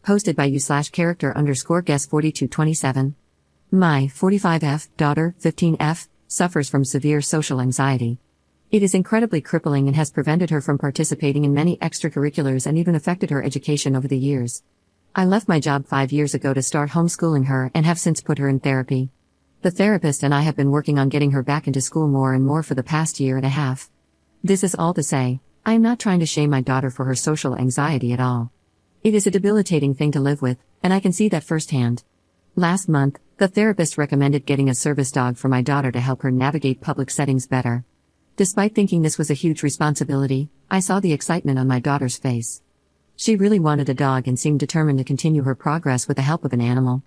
Posted by you/character_guest4227. My 45F daughter, 15F, suffers from severe social anxiety. It is incredibly crippling and has prevented her from participating in many extracurriculars and even affected her education over the years. I left my job 5 years ago to start homeschooling her and have since put her in therapy. The therapist and I have been working on getting her back into school more and more for the past year and a half. This is all to say, I am not trying to shame my daughter for her social anxiety at all. It is a debilitating thing to live with, and I can see that firsthand. Last month, the therapist recommended getting a service dog for my daughter to help her navigate public settings better. Despite thinking this was a huge responsibility, I saw the excitement on my daughter's face. She really wanted a dog and seemed determined to continue her progress with the help of an animal.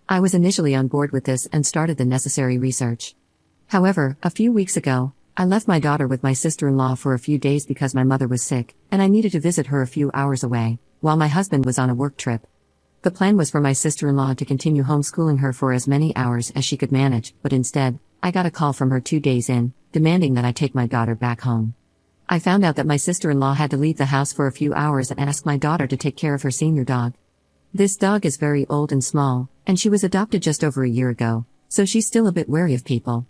I was initially on board with this and started the necessary research. However, a few weeks ago, I left my daughter with my sister-in-law for a few days because my mother was sick, and I needed to visit her a few hours away, while my husband was on a work trip. The plan was for my sister-in-law to continue homeschooling her for as many hours as she could manage, but instead, I got a call from her 2 days in, demanding that I take my daughter back home. I found out that my sister-in-law had to leave the house for a few hours and asked my daughter to take care of her senior dog. This dog is very old and small, and she was adopted just over a year ago, so she's still a bit wary of people.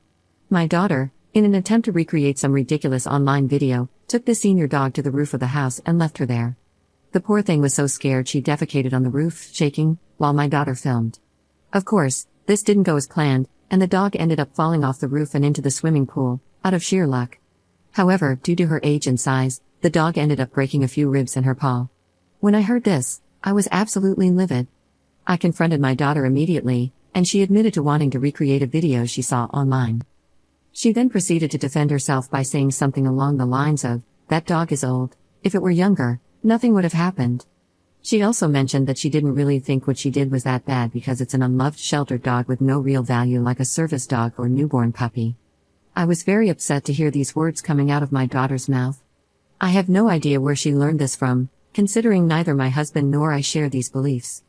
My daughter, in an attempt to recreate some ridiculous online video, took the senior dog to the roof of the house and left her there. The poor thing was so scared she defecated on the roof, shaking, while my daughter filmed. Of course, this didn't go as planned, and the dog ended up falling off the roof and into the swimming pool, out of sheer luck. However, due to her age and size, the dog ended up breaking a few ribs in her paw. When I heard this, I was absolutely livid. I confronted my daughter immediately, and she admitted to wanting to recreate a video she saw online. She then proceeded to defend herself by saying something along the lines of, "That dog is old. If it were younger, nothing would have happened." She also mentioned that she didn't really think what she did was that bad because it's an unloved sheltered dog with no real value like a service dog or newborn puppy. I was very upset to hear these words coming out of my daughter's mouth. I have no idea where she learned this from, considering neither my husband nor I share these beliefs.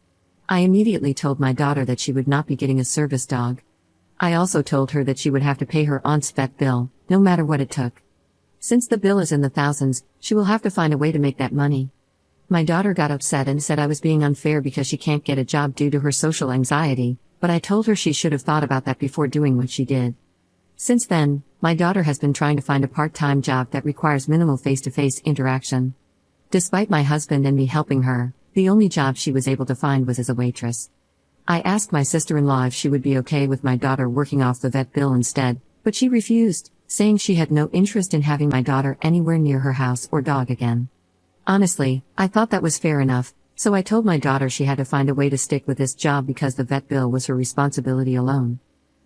I immediately told my daughter that she would not be getting a service dog. I also told her that she would have to pay her aunt's vet bill, no matter what it took. Since the bill is in the thousands, she will have to find a way to make that money. My daughter got upset and said I was being unfair because she can't get a job due to her social anxiety, but I told her she should have thought about that before doing what she did. Since then, my daughter has been trying to find a part-time job that requires minimal face-to-face interaction. Despite my husband and me helping her, the only job she was able to find was as a waitress. I asked my sister-in-law if she would be okay with my daughter working off the vet bill instead, but she refused, saying she had no interest in having my daughter anywhere near her house or dog again. Honestly, I thought that was fair enough, so I told my daughter she had to find a way to stick with this job because the vet bill was her responsibility alone.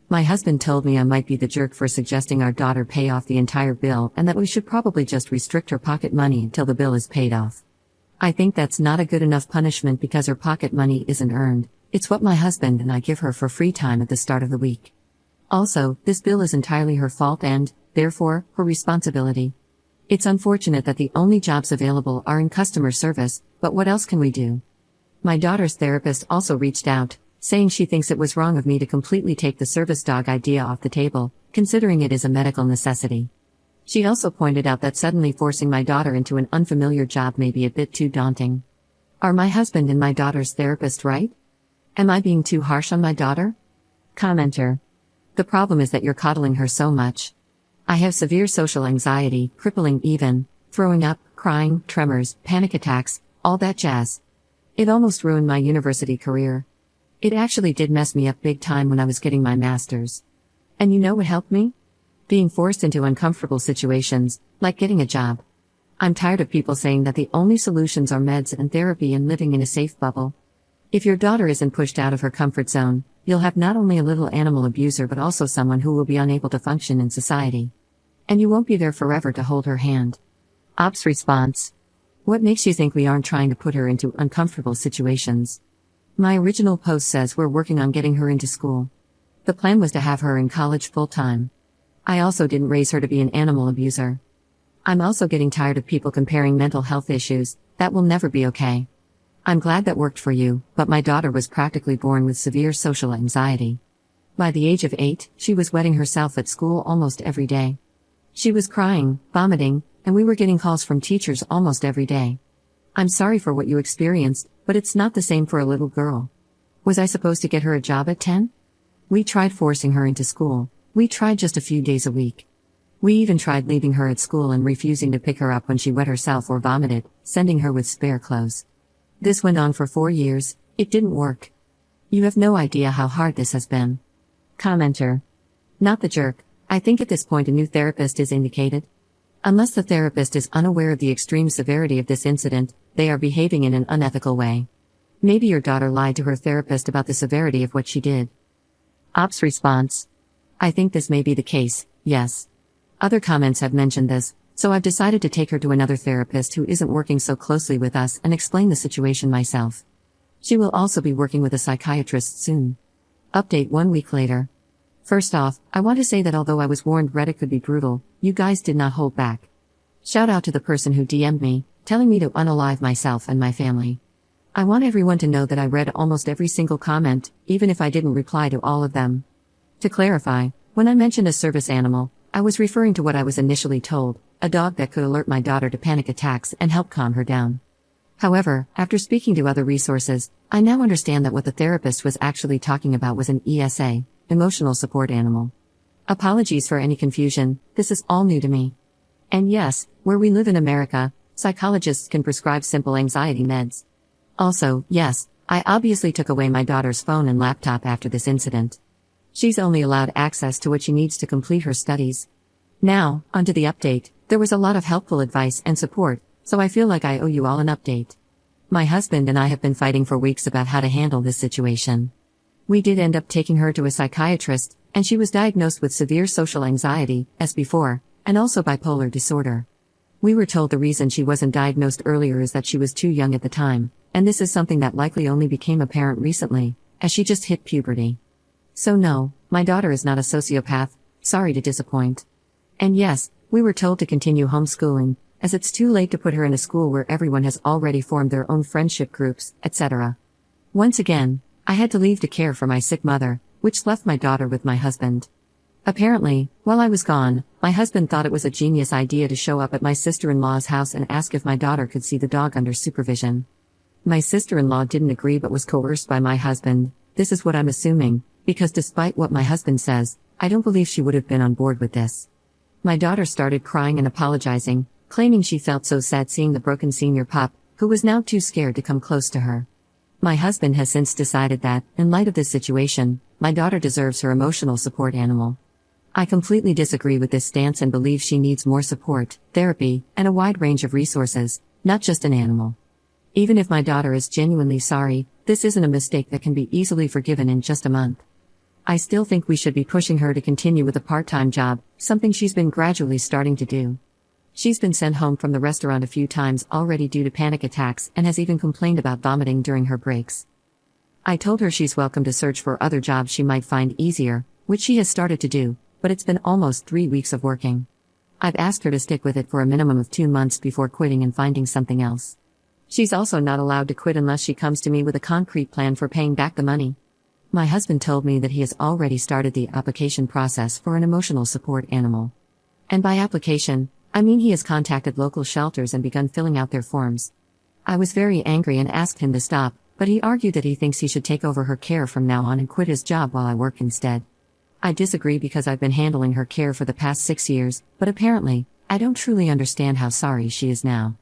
My husband told me I might be the jerk for suggesting our daughter pay off the entire bill and that we should probably just restrict her pocket money until the bill is paid off. I think that's not a good enough punishment because her pocket money isn't earned, it's what my husband and I give her for free time at the start of the week. Also, this bill is entirely her fault and, therefore, her responsibility. It's unfortunate that the only jobs available are in customer service, but what else can we do? My daughter's therapist also reached out, saying she thinks it was wrong of me to completely take the service dog idea off the table, considering it is a medical necessity. She also pointed out that suddenly forcing my daughter into an unfamiliar job may be a bit too daunting. Are my husband and my daughter's therapist right? Am I being too harsh on my daughter? Commenter. The problem is that you're coddling her so much. I have severe social anxiety, crippling even, throwing up, crying, tremors, panic attacks, all that jazz. It almost ruined my university career. It actually did mess me up big time when I was getting my master's. And you know what helped me? Being forced into uncomfortable situations, like getting a job. I'm tired of people saying that the only solutions are meds and therapy and living in a safe bubble. If your daughter isn't pushed out of her comfort zone, you'll have not only a little animal abuser but also someone who will be unable to function in society. And you won't be there forever to hold her hand. Ops response. What makes you think we aren't trying to put her into uncomfortable situations? My original post says we're working on getting her into school. The plan was to have her in college full-time. I also didn't raise her to be an animal abuser. I'm also getting tired of people comparing mental health issues. That will never be okay. I'm glad that worked for you, but my daughter was practically born with severe social anxiety. By the age of 8, she was wetting herself at school almost every day. She was crying, vomiting, and we were getting calls from teachers almost every day. I'm sorry for what you experienced, but it's not the same for a little girl. Was I supposed to get her a job at 10? We tried forcing her into school. We tried just a few days a week. We even tried leaving her at school and refusing to pick her up when she wet herself or vomited, sending her with spare clothes. This went on for 4 years. It didn't work. You have no idea how hard this has been. Commenter. Not the jerk. I think at this point a new therapist is indicated. Unless the therapist is unaware of the extreme severity of this incident, they are behaving in an unethical way. Maybe your daughter lied to her therapist about the severity of what she did. Ops response. I think this may be the case, yes. Other comments have mentioned this, so I've decided to take her to another therapist who isn't working so closely with us and explain the situation myself. She will also be working with a psychiatrist soon. Update 1 week later. First off, I want to say that although I was warned Reddit could be brutal, you guys did not hold back. Shout out to the person who DM'd me, telling me to unalive myself and my family. I want everyone to know that I read almost every single comment, even if I didn't reply to all of them. To clarify, when I mentioned a service animal, I was referring to what I was initially told, a dog that could alert my daughter to panic attacks and help calm her down. However, after speaking to other resources, I now understand that what the therapist was actually talking about was an ESA, emotional support animal. Apologies for any confusion, this is all new to me. And yes, where we live in America, psychologists can prescribe simple anxiety meds. Also, yes, I obviously took away my daughter's phone and laptop after this incident. She's only allowed access to what she needs to complete her studies. Now, onto the update. There was a lot of helpful advice and support, so I feel like I owe you all an update. My husband and I have been fighting for weeks about how to handle this situation. We did end up taking her to a psychiatrist, and she was diagnosed with severe social anxiety, as before, and also bipolar disorder. We were told the reason she wasn't diagnosed earlier is that she was too young at the time, and this is something that likely only became apparent recently, as she just hit puberty. So no, my daughter is not a sociopath, sorry to disappoint. And yes, we were told to continue homeschooling, as it's too late to put her in a school where everyone has already formed their own friendship groups, etc. Once again, I had to leave to care for my sick mother, which left my daughter with my husband. Apparently, while I was gone, my husband thought it was a genius idea to show up at my sister-in-law's house and ask if my daughter could see the dog under supervision. My sister-in-law didn't agree but was coerced by my husband. This is what I'm assuming, because despite what my husband says, I don't believe she would have been on board with this. My daughter started crying and apologizing, claiming she felt so sad seeing the broken senior pup, who was now too scared to come close to her. My husband has since decided that, in light of this situation, my daughter deserves her emotional support animal. I completely disagree with this stance and believe she needs more support, therapy, and a wide range of resources, not just an animal. Even if my daughter is genuinely sorry, this isn't a mistake that can be easily forgiven in just a month. I still think we should be pushing her to continue with a part-time job, something she's been gradually starting to do. She's been sent home from the restaurant a few times already due to panic attacks and has even complained about vomiting during her breaks. I told her she's welcome to search for other jobs she might find easier, which she has started to do, but it's been almost 3 weeks of working. I've asked her to stick with it for a minimum of 2 months before quitting and finding something else. She's also not allowed to quit unless she comes to me with a concrete plan for paying back the money. My husband told me that he has already started the application process for an emotional support animal. And by application, I mean he has contacted local shelters and begun filling out their forms. I was very angry and asked him to stop, but he argued that he thinks he should take over her care from now on and quit his job while I work instead. I disagree because I've been handling her care for the past 6 years, but apparently, I don't truly understand how sorry she is now.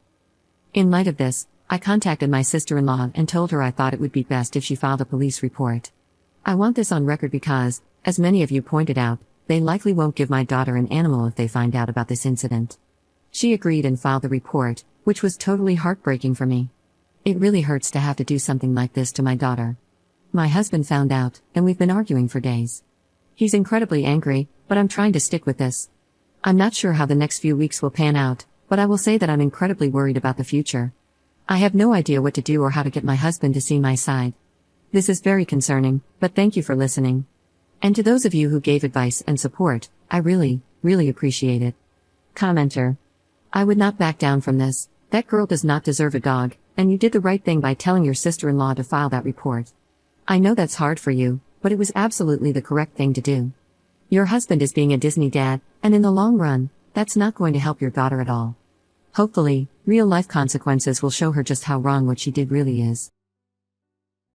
In light of this, I contacted my sister-in-law and told her I thought it would be best if she filed a police report. I want this on record because, as many of you pointed out, they likely won't give my daughter an animal if they find out about this incident. She agreed and filed the report, which was totally heartbreaking for me. It really hurts to have to do something like this to my daughter. My husband found out, and we've been arguing for days. He's incredibly angry, but I'm trying to stick with this. I'm not sure how the next few weeks will pan out, but I will say that I'm incredibly worried about the future. I have no idea what to do or how to get my husband to see my side. This is very concerning, but thank you for listening. And to those of you who gave advice and support, I really, really appreciate it. Commenter. I would not back down from this. That girl does not deserve a dog, and you did the right thing by telling your sister-in-law to file that report. I know that's hard for you, but it was absolutely the correct thing to do. Your husband is being a Disney dad, and in the long run, that's not going to help your daughter at all. Hopefully, real life consequences will show her just how wrong what she did really is.